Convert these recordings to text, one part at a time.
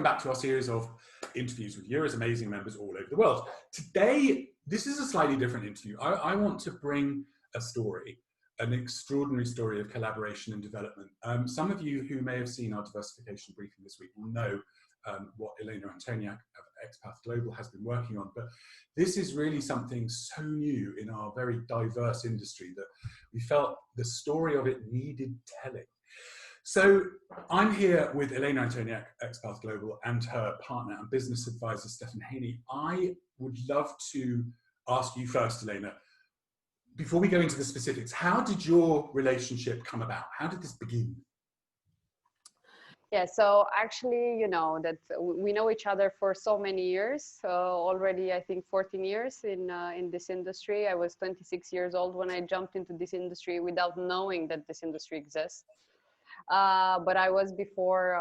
back to our series of interviews with Euro's amazing members all over the world. Today, this is a slightly different interview. I want to bring a story, an extraordinary story of collaboration and development. Some of you who may have seen our diversification briefing this week will know what Elena Antoneac of Expath Global has been working on, but this is really something so new in our very diverse industry that we felt the story of it needed telling. So I'm here with Elena Antoneac, Expath Global, and her partner and business advisor, Stefan Haney. I would love to ask you first, Elena, before we go into the specifics, how did your relationship come about? How did this begin? Yeah, so actually, you know, that we know each other for so many years, already, I think 14 years in this industry. I was 26 years old when I jumped into this industry without knowing that this industry exists. But I was before,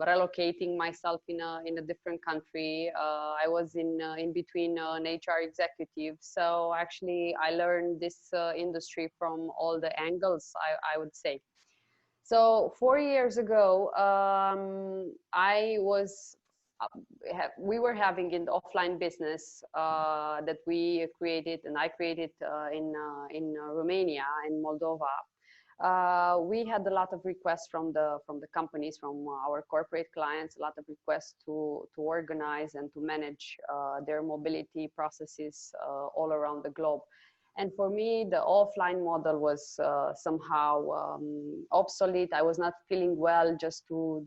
relocating myself in a different country. I was in between an HR executive. So actually, I learned this industry from all the angles, I would say. So 4 years ago, we were having an offline business that we created, and I created in Romania and Moldova. We had a lot of requests from the companies, from our corporate clients, a lot of requests to organize and to manage their mobility processes all around the globe. And for me, the offline model was somehow obsolete. I was not feeling well just to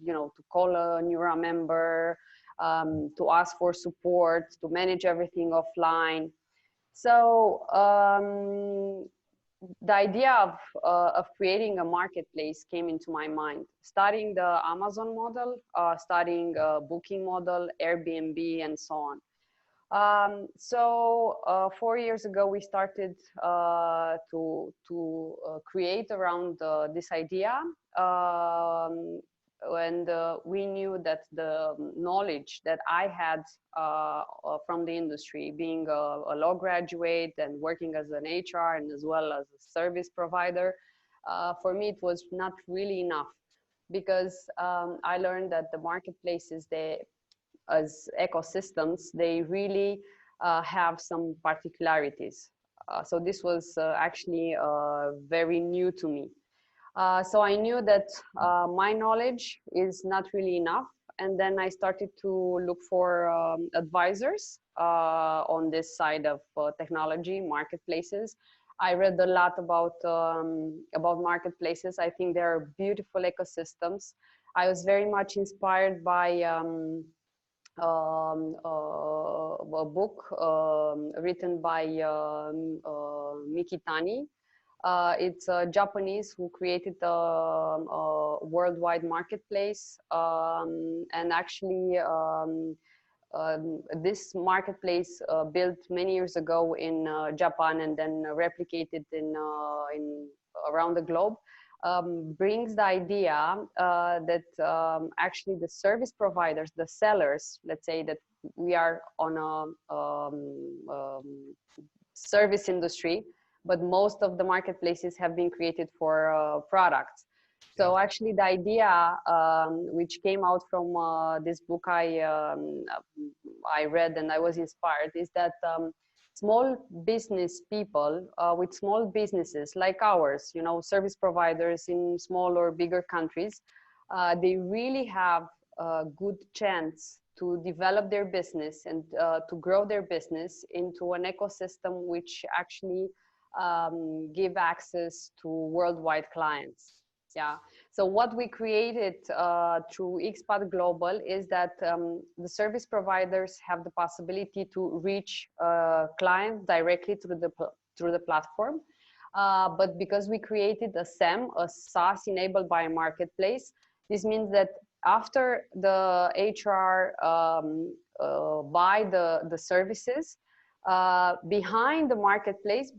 call a Nura member, to ask for support, to manage everything offline. So the idea of creating a marketplace came into my mind, starting the Amazon model, starting a booking model, Airbnb, and so on. 4 years ago, we started to create around this idea, and we knew that the knowledge that I had from the industry, being a law graduate and working as an HR and as well as a service provider, for me it was not really enough, because I learned that the marketplaces, as ecosystems, they really have some particularities. So this was actually very new to me. So I knew that my knowledge is not really enough. And then I started to look for advisors on this side of technology, marketplaces. I read a lot about marketplaces. I think they are beautiful ecosystems. I was very much inspired by a book written by Mikitani. It's a Japanese who created a worldwide marketplace, and actually this marketplace built many years ago in Japan and then replicated in around the globe. Brings the idea that actually the service providers, the sellers, let's say that we are on a service industry, but most of the marketplaces have been created for products. So actually the idea which came out from this book I read and I was inspired is that small business people with small businesses like ours, you know, service providers in small or bigger countries, they really have a good chance to develop their business and to grow their business into an ecosystem which actually give access to worldwide clients. Yeah. So what we created through Expath Global is that the service providers have the possibility to reach clients directly through the platform. But because we created a SAM, a SaaS enabled by a marketplace, this means that after the HR buy the services, behind the marketplace,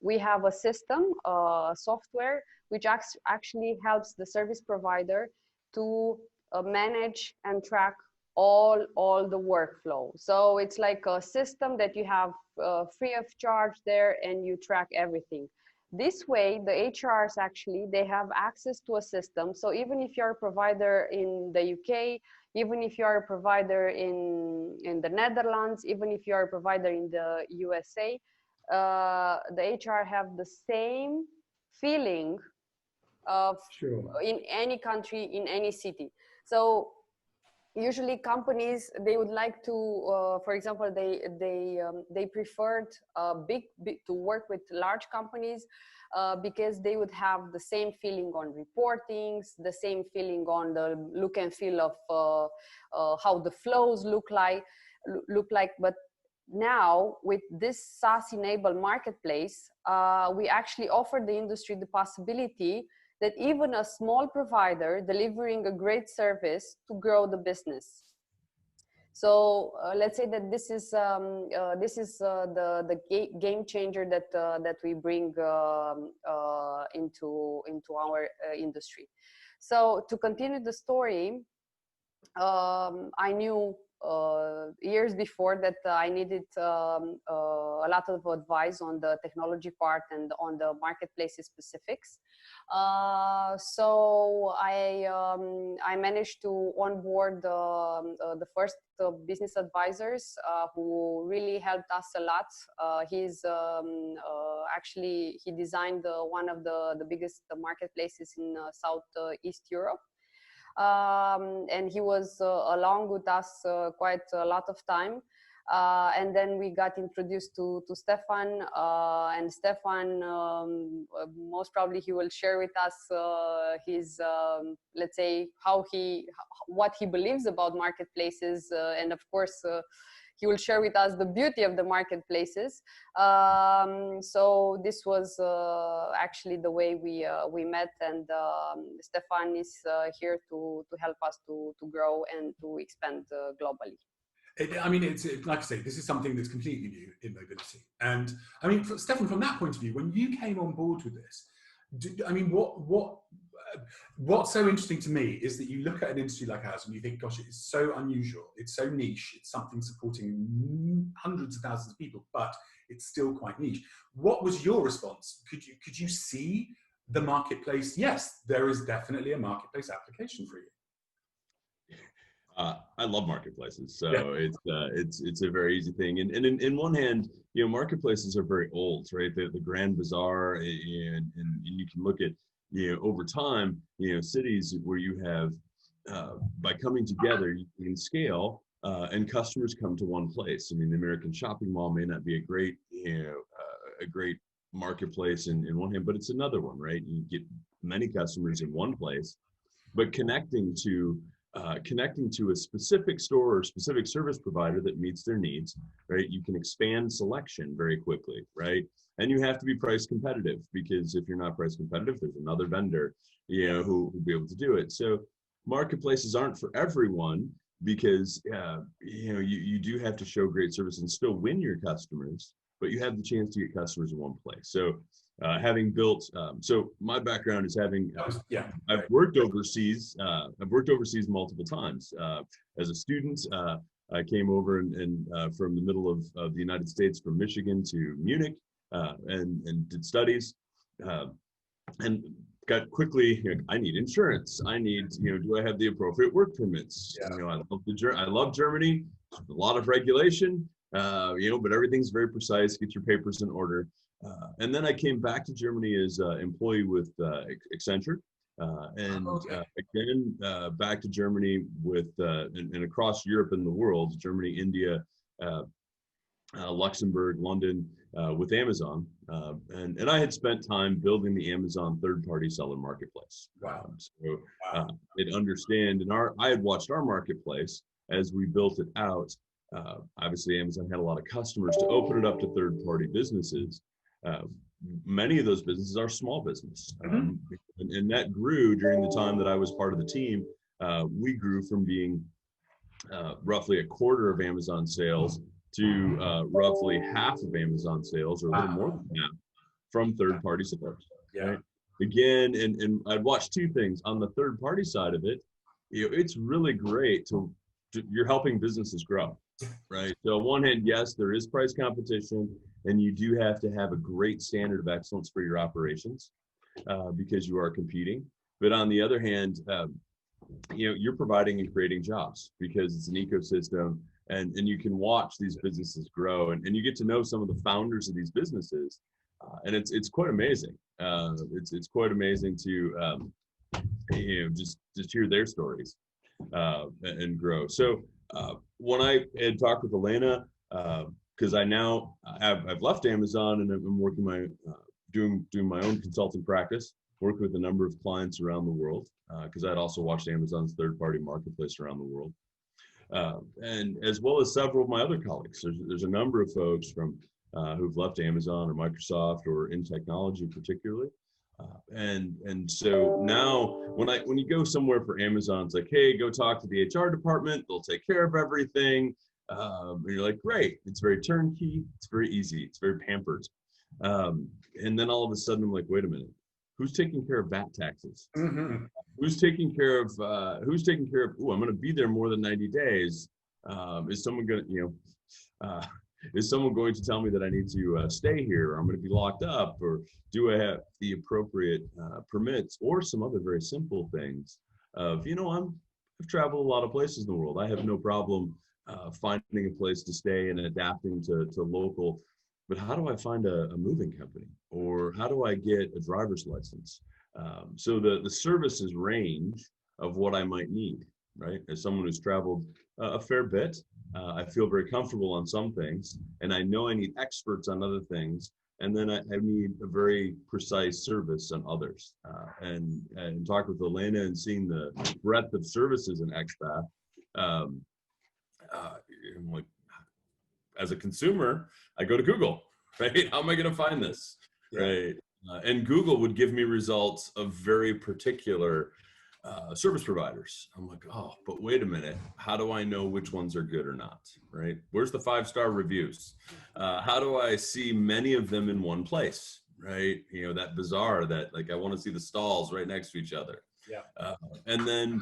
we have a system, software, which actually helps the service provider to manage and track all the workflow. So it's like a system that you have free of charge there, and you track everything. This way, the HRs actually, they have access to a system. So even if you're a provider in the UK, even if you're a provider in the Netherlands, even if you're a provider in the USA, the HR have the same feeling of in any country, in any city. So usually companies, they would like to, for example, they preferred to work with large companies because they would have the same feeling on reportings, the same feeling on the look and feel of how the flows look like. But now with this SaaS-enabled marketplace, we actually offer the industry the possibility that even a small provider delivering a great service to grow the business. So let's say that this is the game changer that we bring into our industry. So to continue the story, I knew years before that I needed a lot of advice on the technology part and on the marketplaces specifics. So I managed to onboard the first business advisors who really helped us a lot. He's actually, he designed one of the biggest marketplaces in Southeast Europe. And he was along with us quite a lot of time. And then we got introduced to Stefan, and Stefan, most probably he will share with us his, let's say, what he believes about marketplaces, and of course, he will share with us the beauty of the marketplaces. So this was actually the way we met, and Stefan is here to help us to grow and to expand globally. I mean, it's like I say, this is something that's completely new in mobility. And I mean, Stefan, from that point of view, when you came on board with this, I mean, what's so interesting to me is that you look at an industry like ours and you think, gosh, it's so unusual, it's so niche, it's something supporting hundreds of thousands of people, but it's still quite niche. What was your response? Could you see the marketplace? Yes, there is definitely a marketplace application for you. I love marketplaces, so yeah. It's a very easy thing. And in one hand, you know, marketplaces are very old, right? The Grand Bazaar, and you can look at, you know, over time, you know, cities where you have by coming together, you can scale, and customers come to one place. I mean, the American shopping mall may not be a great, you know, a great marketplace in one hand, but it's another one, right? You get many customers in one place, but connecting to a specific store or specific service provider that meets their needs, right? You can expand selection very quickly, right? And you have to be price competitive, because if you're not price competitive, there's another vendor, you know, who will be able to do it. So marketplaces aren't for everyone, because you know, you do have to show great service and still win your customers, but you have the chance to get customers in one place. So having built, so my background is having, I've worked overseas. I've worked overseas multiple times. As a student, I came over and from the middle of the United States, from Michigan to Munich, and did studies, and got quickly, you know, I need insurance. I need, you know, do I have the appropriate work permits? Yeah. You know, I love Germany. A lot of regulation, you know, but everything's very precise. Get your papers in order. And then I came back to Germany as an employee with Accenture, and again back to Germany with and across Europe and the world, Germany, India, Luxembourg, London, with Amazon, and I had spent time building the Amazon third-party seller marketplace. Wow. So I'd understand, and I had watched our marketplace as we built it out. Obviously, Amazon had a lot of customers to open it up to third-party businesses. Many of those businesses are small business, and that grew during the time that I was part of the team. We grew from being roughly a quarter of Amazon sales to roughly half of Amazon sales, or a little more than half, from third-party sellers. Yeah. Right? Again, and I'd watched two things on the third-party side of it. You know, it's really great you're helping businesses grow, right? So on one hand, yes, there is price competition. and you do have to have a great standard of excellence for your operations because you are competing. But on the other hand, you're providing and creating jobs because it's an ecosystem, and you can watch these businesses grow, and you get to know some of the founders of these businesses, and it's quite amazing. It's quite amazing to just hear their stories and grow. So when I had talked with Elena, because I've left Amazon and I'm working doing my own consulting practice, working with a number of clients around the world, because I'd also watched Amazon's third-party marketplace around the world, and as well as several of my other colleagues. There's a number of folks from who've left Amazon or Microsoft or in technology particularly. And so now when you go somewhere for Amazon, it's like, hey, go talk to the HR department. They'll take care of everything. And you're like, great. It's very turnkey. It's very easy. It's very pampered. And then all of a sudden I'm like, wait a minute. Who's taking care of VAT taxes? Mm-hmm. Who's taking care of, I'm going to be there more than 90 days. Is someone going to, is someone going to tell me that I need to stay here, or I'm going to be locked up, or do I have the appropriate permits, or some other very simple things of, I've traveled a lot of places in the world. I have no problem finding a place to stay and adapting to local, but how do I find a moving company, or how do I get a driver's license? So the services range of what I might need, right? As someone who's traveled a fair bit, I feel very comfortable on some things, and I know I need experts on other things, and then I need a very precise service on others. And talk with Elena and seeing the breadth of services in XPath, I'm like, as a consumer, I go to Google, right? How am I going to find this, right? And Google would give me results of very particular service providers. I'm like, oh, but wait a minute. How do I know which ones are good or not, right? Where's the 5-star reviews? How do I see many of them in one place, right? That bazaar that, like, I want to see the stalls right next to each other. Yeah. And then,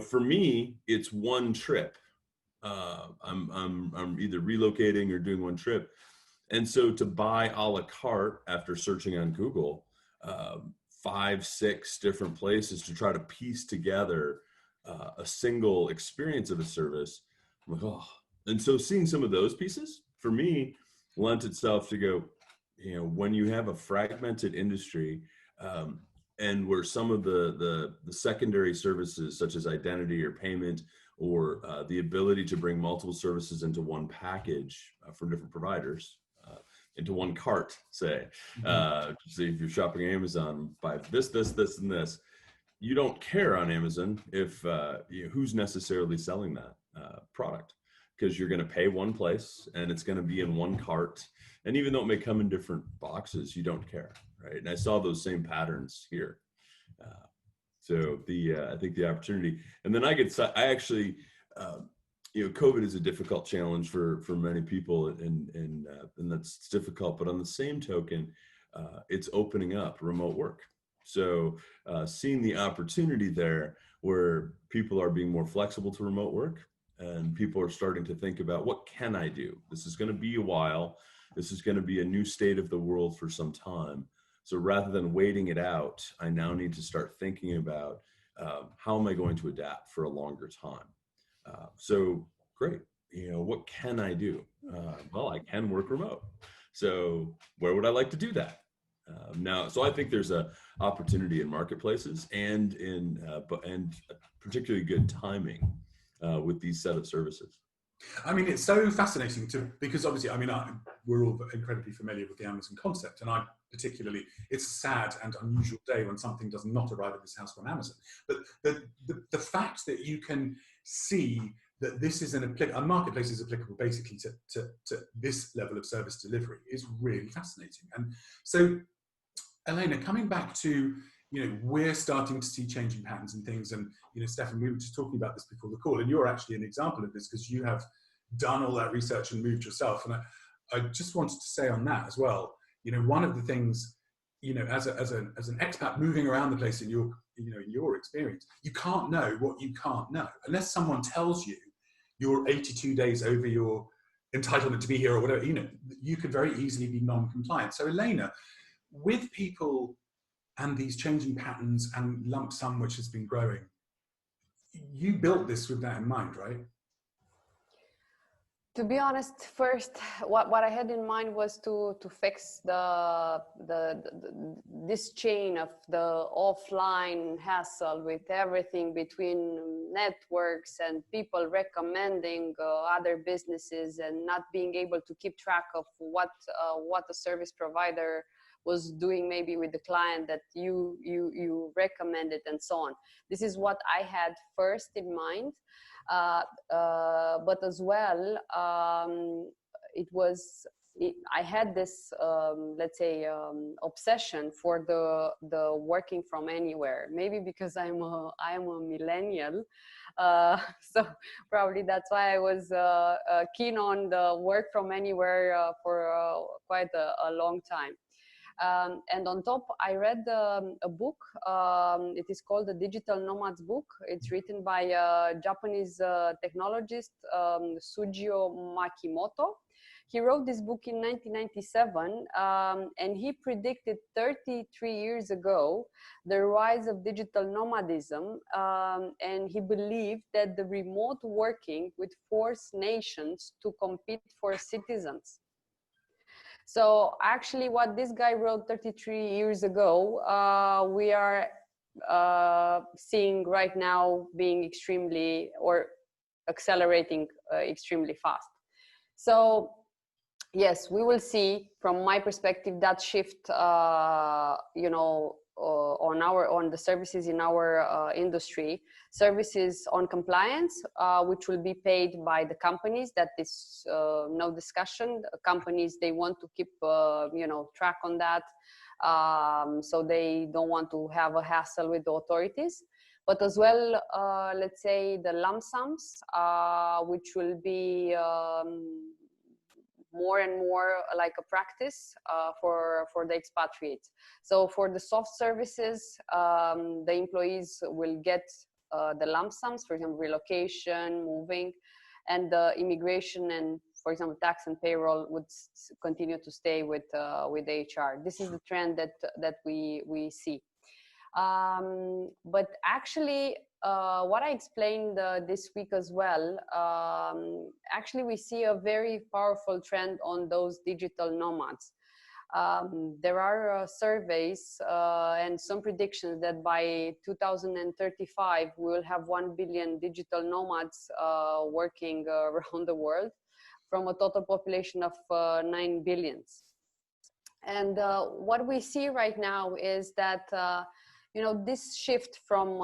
for me, it's one trip. I'm either relocating or doing one trip. And so to buy a la carte after searching on Google, 5-6 different places to try to piece together a single experience of a service, I'm like, oh. And so seeing some of those pieces for me lent itself to go, when you have a fragmented industry, and where some of the secondary services such as identity or payment, or the ability to bring multiple services into one package from different providers, into one cart, say. Say if you're shopping Amazon, buy this, and this. You don't care on Amazon if who's necessarily selling that product, because you're going to pay one place and it's going to be in one cart. And even though it may come in different boxes, you don't care, right? And I saw those same patterns here. So I think the opportunity, and then I actually, COVID is a difficult challenge for many people, and that's difficult. But on the same token, it's opening up remote work. So seeing the opportunity there, where people are being more flexible to remote work, and people are starting to think about, what can I do? This is going to be a while. This is going to be a new state of the world for some time. So rather than waiting it out, I now need to start thinking about how am I going to adapt for a longer time? So great, what can I do? Well, I can work remote. So where would I like to do that? Now, so I think there's a opportunity in marketplaces and and particularly good timing with these set of services. I mean, it's so fascinating because obviously, we're all incredibly familiar with the Amazon concept, and it's a sad and unusual day when something does not arrive at this house from Amazon. But the fact that you can see that this is a marketplace is applicable basically to this level of service delivery is really fascinating. And so, Elena, coming back to, we're starting to see changing patterns and things. And, Stefan, we were just talking about this before the call, and you're actually an example of this because you have done all that research and moved yourself. And I just wanted to say on that as well, one of the things, as an expat moving around the place in your experience, you can't know what you can't know unless someone tells you you're 82 days over your entitlement to be here or whatever, you could very easily be non-compliant. So Elena, with people and these changing patterns and lump sum which has been growing, you built this with that in mind, right? To be honest, first, what I had in mind was to fix this chain of the offline hassle with everything between networks and people recommending other businesses and not being able to keep track of what the service provider was doing maybe with the client that you recommended and so on. This is what I had first in mind. But as well, I had this, let's say, obsession for the working from anywhere. Maybe because I'm a millennial, so probably that's why I was keen on the work from anywhere for quite a long time. And on top, I read a book. It is called the Digital Nomads book. It's written by a Japanese technologist, Sujio Makimoto. He wrote this book in 1997, and he predicted 33 years ago the rise of digital nomadism, and he believed that the remote working would force nations to compete for citizens. So actually what this guy wrote 33 years ago, we are seeing right now being extremely or accelerating extremely fast. So yes, we will see from my perspective that shift, on the services in our industry, services on compliance, which will be paid by the companies. That is no discussion. Companies, they want to keep track on that, so they don't want to have a hassle with the authorities. But as well, let's say the lump sums, which will be more and more like a practice for the expatriates. So for the soft services, the employees will get the lump sums, for example, relocation, moving, and the immigration and, for example, tax and payroll would continue to stay with HR. This is the trend that we see. But actually, what I explained this week as well, actually we see a very powerful trend on those digital nomads. There are surveys and some predictions that by 2035 we will have 1 billion digital nomads working around the world from a total population of 9 billions. And what we see right now is that this shift from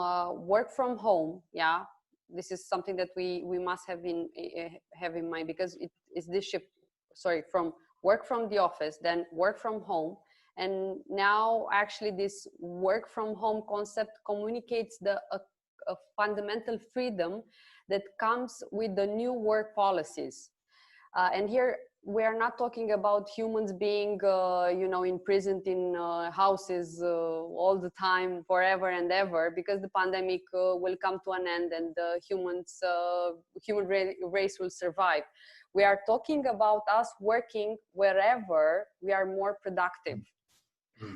work from home, this is something that we must have in mind, because it is this shift, from work from the office, then work from home. And now actually this work from home concept communicates a fundamental freedom that comes with the new work policies. And here we are not talking about humans being, imprisoned in houses all the time, forever and ever, because the pandemic will come to an end and the human race will survive. We are talking about us working wherever we are more productive.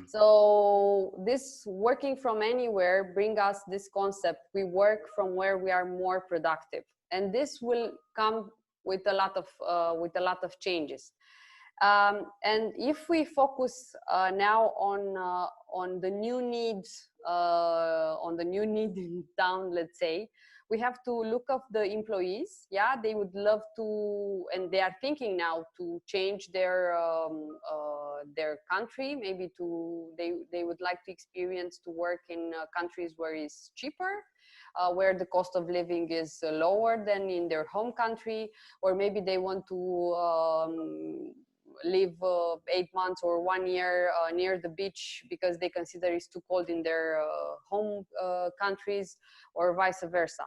So this working from anywhere brings us this concept. We work from where we are more productive, and this will come with a lot of changes. And if we focus now on the new needs, in town, let's say, we have to look at the employees. They would love to, and they are thinking now to change their country. Maybe they would like to experience to work in countries where it's cheaper, where the cost of living is lower than in their home country, or maybe they want to live 8 months or 1 year near the beach because they consider it's too cold in their home countries, or vice versa.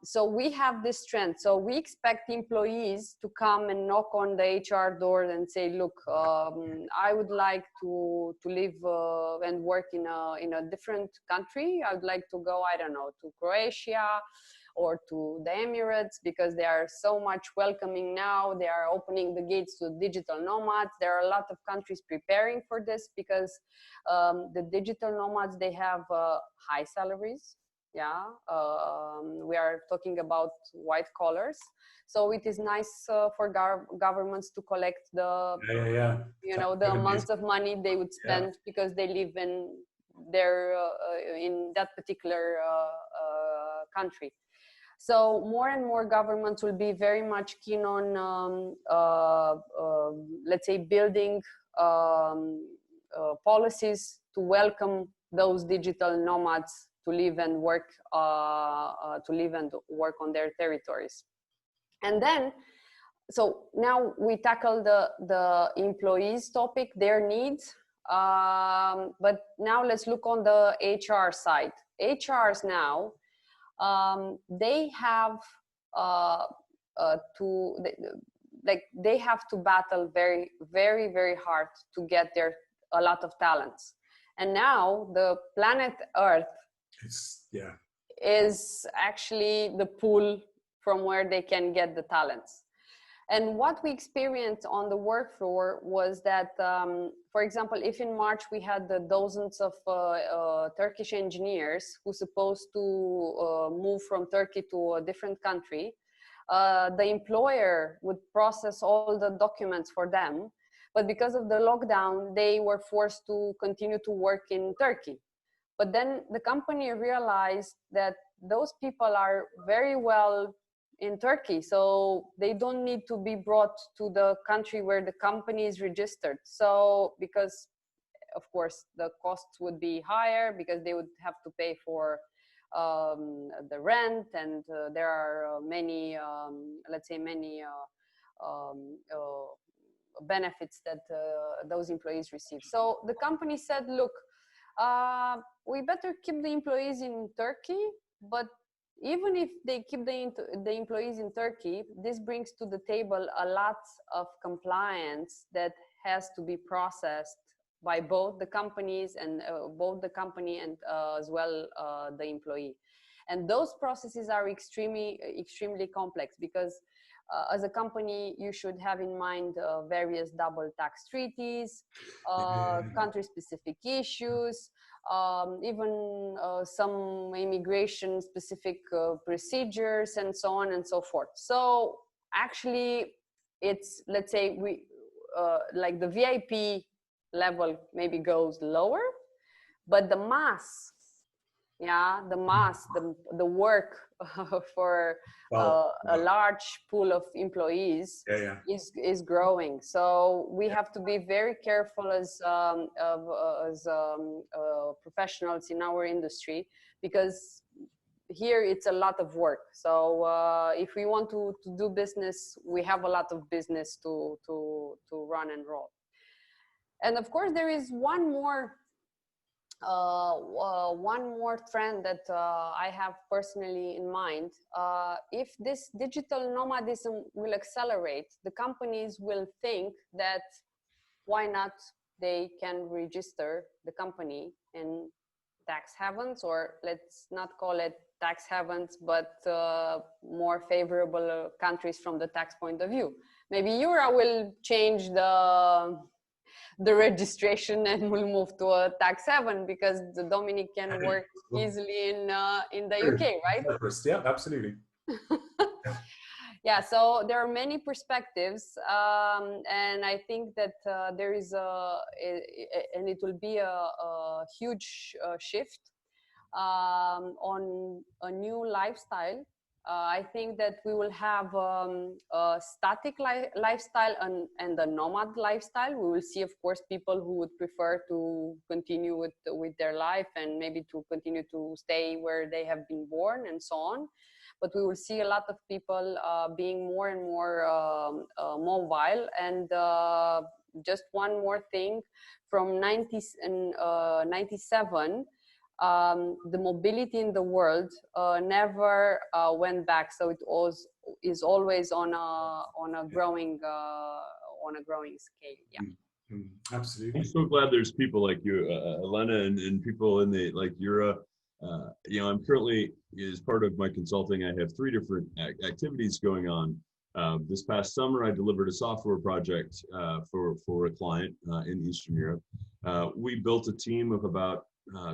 So we have this trend. So we expect employees to come and knock on the HR door and say, look, I would like to live and work in a different country. I would like to go, I don't know, to Croatia or to the Emirates, because they are so much welcoming now. They are opening the gates to digital nomads. There are a lot of countries preparing for this, because the digital nomads, they have high salaries. Yeah, we are talking about white collars. So it is nice for governments to collect the, you know, the amount of money they would spend because they live in their in that particular country. So more and more governments will be very much keen on, let's say, building policies to welcome those digital nomads to live and work on their territories. And then, so now we tackle the employees topic, their needs, but now let's look on the HR side. HRs now, they have they have to battle very, very, very hard to get a lot of talents. And now the planet Earth is actually the pool from where they can get the talents. And what we experienced on the work floor was that, for example, if in March we had the dozens of Turkish engineers who supposed to move from Turkey to a different country, the employer would process all the documents for them. But because of the lockdown, they were forced to continue to work in Turkey. But then the company realized that those people are very well in Turkey, so they don't need to be brought to the country where the company is registered. So, because of course the costs would be higher, because they would have to pay for the rent, and there are many, let's say, many benefits that those employees receive. So the company said, look, we better keep the employees in Turkey, but even if they keep the employees in Turkey, this brings to the table a lot of compliance that has to be processed by both the companies and both the company and as well the employee. And those processes are extremely complex, because as a company, you should have in mind various double tax treaties, country-specific issues, even some immigration-specific procedures, and so on and so forth. So actually, it's, let's say, we like the VIP level maybe goes lower, but the mass, the work for a large pool of employees is growing. So we have to be very careful as professionals in our industry, because here it's a lot of work. So if we want to do business, we have a lot of business to run and roll. And of course, there is one more trend that I have personally in mind. If this digital nomadism will accelerate, the companies will think that why not they can register the company in tax havens, or let's not call it tax havens, but more favorable countries from the tax point of view. Maybe Euro will change the registration and will move to a tax haven, because the Dominic can work easily in the UK, right? Yeah, absolutely. Yeah, so there are many perspectives, and I think that there is and it will be a huge shift on a new lifestyle. I think that we will have a static lifestyle and a nomad lifestyle. We will see, of course, people who would prefer to continue with their life and maybe to continue to stay where they have been born and so on. But we will see a lot of people being more and more mobile. And just one more thing, from 97, the mobility in the world never went back, so it is always on a growing scale. Yeah. Absolutely. I'm so glad there's people like you, Elena, and people in the, like, you're I'm currently, as part of my consulting, I have 3 different activities going on. This past summer, I delivered a software project for a client in Eastern Europe. We built a team of about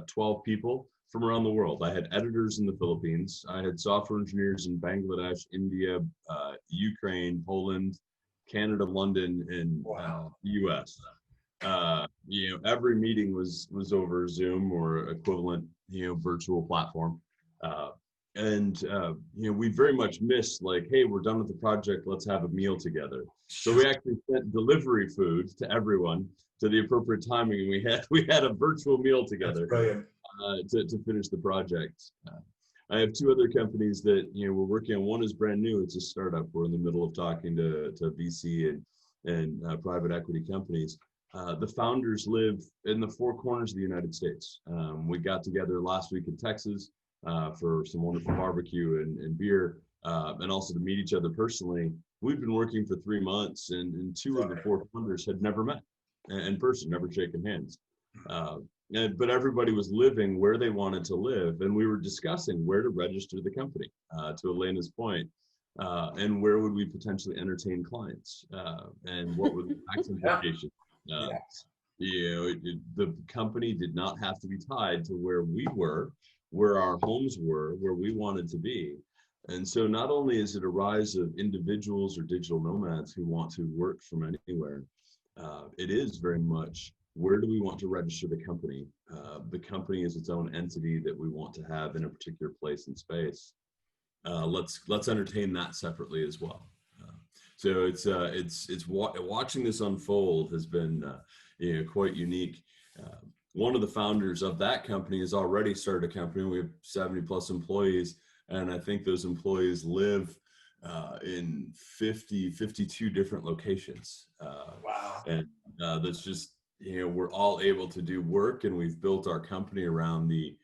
12 people from around the world. I had editors in the Philippines. I had software engineers in Bangladesh, India, Ukraine, Poland, Canada, London, and the US. Every meeting was over Zoom or equivalent, virtual platform. We very much missed, like, hey, we're done with the project, let's have a meal together. So we actually sent delivery food to everyone to the appropriate timing, and we had a virtual meal together to finish the project. I have 2 other companies that we're working on. One is brand new; it's a startup. We're in the middle of talking to VC and private equity companies. The founders live in the 4 corners of the United States. We got together last week in Texas for some wonderful barbecue and beer, and also to meet each other personally. We've been working for 3 months, and 2 of the 4 founders had never met in person, never shaken hands. But everybody was living where they wanted to live, and we were discussing where to register the company, to Elena's point, and where would we potentially entertain clients, and what were the tax implications. The company did not have to be tied to where we were, where our homes were, where we wanted to be. And so not only is it a rise of individuals or digital nomads who want to work from anywhere, it is very much, where do we want to register the company? The company is its own entity that we want to have in a particular place and space. Let's entertain that separately as well. So it's watching this unfold has been quite unique. One of the founders of that company has already started a company. We have 70 plus employees, and I think those employees live in 52 different locations. Wow. And that's just, we're all able to do work, and we've built our company around the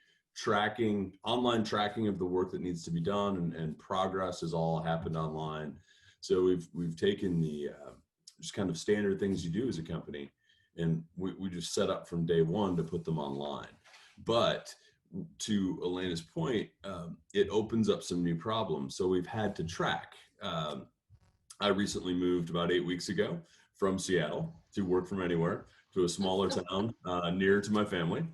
online tracking of the work that needs to be done, and progress has all happened online. So we've taken the just kind of standard things you do as a company, and we just set up from day one to put them online. But to Elena's point, it opens up some new problems. So we've had to track. I recently moved about 8 weeks ago from Seattle to work from anywhere to a smaller town near to my family.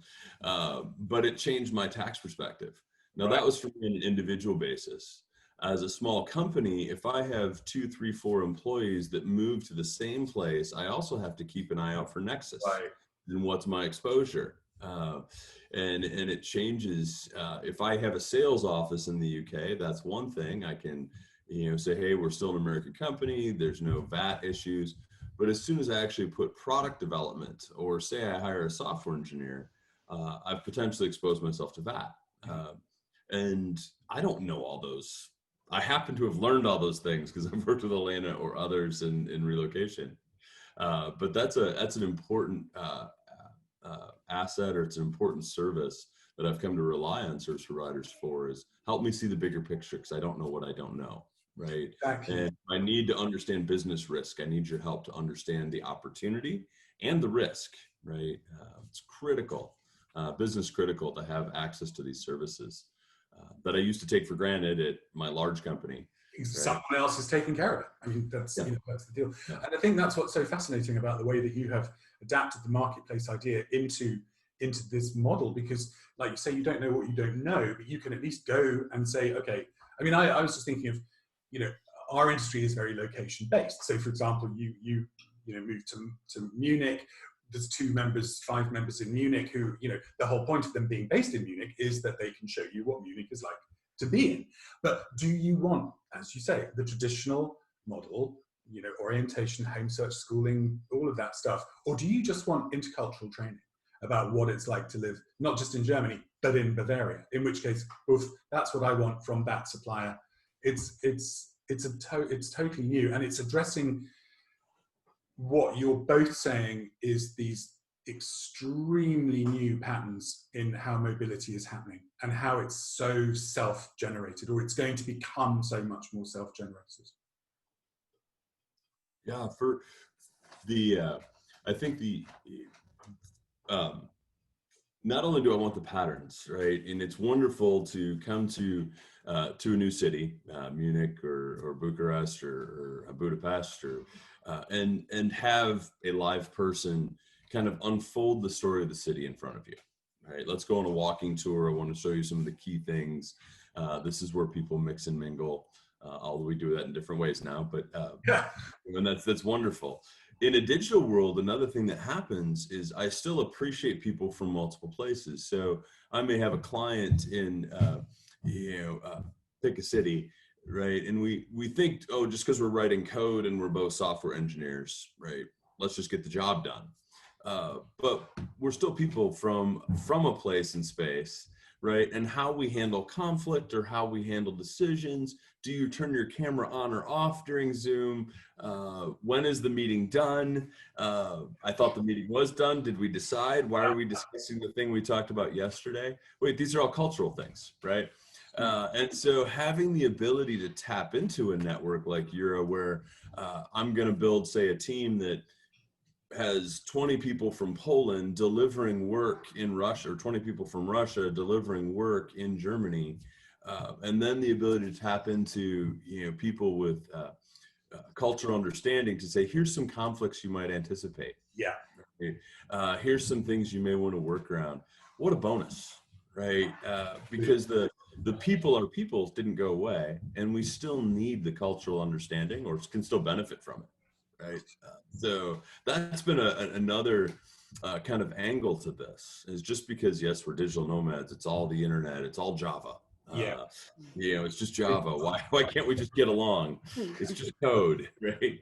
But it changed my tax perspective. Now, that was from an individual basis. As a small company, if I have 2, 3, 4 employees that move to the same place, I also have to keep an eye out for nexus. And what's my exposure? And it changes. If I have a sales office in the UK, that's one thing. I can, say, hey, we're still an American company. There's no VAT issues. But as soon as I actually put product development, or say I hire a software engineer, I've potentially exposed myself to VAT. And I don't know all those. I happen to have learned all those things because I've worked with Elena or others in relocation. But that's an important asset, or it's an important service that I've come to rely on service providers for, is help me see the bigger picture, because I don't know what I don't know, right? Exactly. And I need to understand business risk. I need your help to understand the opportunity and the risk, right? It's critical, business critical, to have access to these services that I used to take for granted at my large company. Right? Someone else is taking care of it. I mean, that's that's the deal. Yeah. And I think that's what's so fascinating about the way that you have adapted the marketplace idea into this model, because, like you say, you don't know what you don't know, but you can at least go and say, okay. I mean, I was just thinking of, our industry is very location based. So, for example, you moved to Munich. There's 5 members in Munich who, the whole point of them being based in Munich is that they can show you what Munich is like to be in. But do you want, as you say, the traditional model, orientation, home search, schooling, all of that stuff? Or do you just want intercultural training about what it's like to live, not just in Germany, but in Bavaria? In which case, that's what I want from that supplier. It's totally new, and it's addressing what you're both saying is these extremely new patterns in how mobility is happening, and how it's so self-generated, or it's going to become so much more self-generated. Yeah, for the, I think not only do I want the patterns, right? And it's wonderful to come to a new city, Munich or Bucharest or Budapest, or and have a live person kind of unfold the story of the city in front of you. Right, let's go on a walking tour. I want to show you some of the key things. This is where people mix and mingle. Although we do that in different ways now, but and that's wonderful. In a digital world, another thing that happens is I still appreciate people from multiple places. So I may have a client in, pick a city, right? And we think, oh, just because we're writing code and we're both software engineers, right? Let's just get the job done. But we're still people from a place in space, right? And how we handle conflict or how we handle decisions. Do you turn your camera on or off during Zoom? When is the meeting done? I thought the meeting was done. Did we decide? Why are we discussing the thing we talked about yesterday? Wait, these are all cultural things, right? And so having the ability to tap into a network like Euro, where I'm going to build, say, a team that has 20 people from Poland delivering work in Russia, or 20 people from Russia delivering work in Germany, and then the ability to tap into people with cultural understanding to say, here's some conflicts you might anticipate. Yeah. Here's some things you may want to work around. What a bonus, right? Because the people are peoples didn't go away, and we still need the cultural understanding, or can still benefit from it. Right. So that's been another kind of angle to this, is just because, yes, we're digital nomads. It's all the internet. It's all Java. It's just Java. Why can't we just get along? It's just code, right?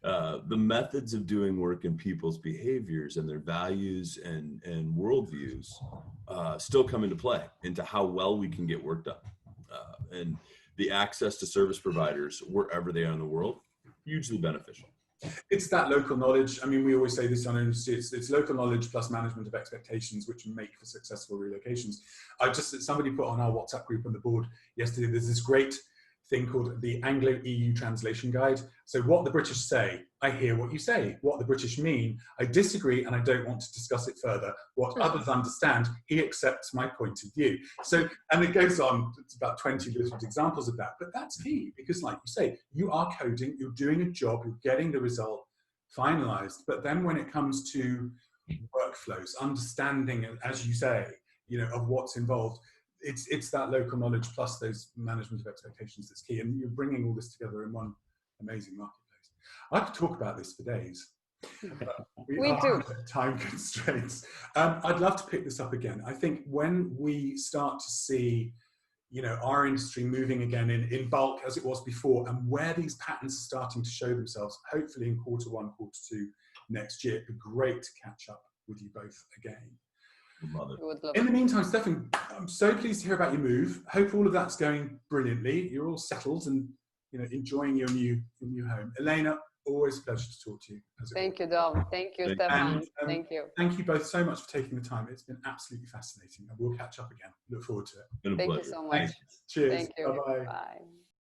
The methods of doing work and people's behaviors and their values and worldviews still come into play into how well we can get work done. And the access to service providers wherever they are in the world, hugely beneficial. It's that local knowledge. I mean, we always say this on industry, it's local knowledge plus management of expectations, which make for successful relocations. Somebody put on our WhatsApp group on the board yesterday, there's this great thing called the Anglo-EU Translation Guide. So what the British say, I hear what you say. What the British mean, I disagree and I don't want to discuss it further. What others understand, he accepts my point of view. So, and it goes on, it's about 20 different examples of that. But that's key, because like you say, you are coding, you're doing a job, you're getting the result finalized. But then when it comes to workflows, understanding, as you say, of what's involved, it's that local knowledge plus those management of expectations that's key. And you're bringing all this together in one amazing marketplace. I could talk about this for days. We are too. Time constraints. I'd love to pick this up again. I think when we start to see, our industry moving again in bulk as it was before, and where these patterns are starting to show themselves, hopefully in Q1, Q2 next year, it'd be great to catch up with you both again. In the meantime, Stefan, I'm so pleased to hear about your move. Hope all of that's going brilliantly. You're all settled and enjoying your new home. Elena, always a pleasure to talk to you. Thank you, Dom. Thank you, Stefan. Thank you. Thank you both so much for taking the time. It's been absolutely fascinating, and we'll catch up again. Look forward to it. Thank you so much. Cheers. Thank you. Bye-bye. Bye.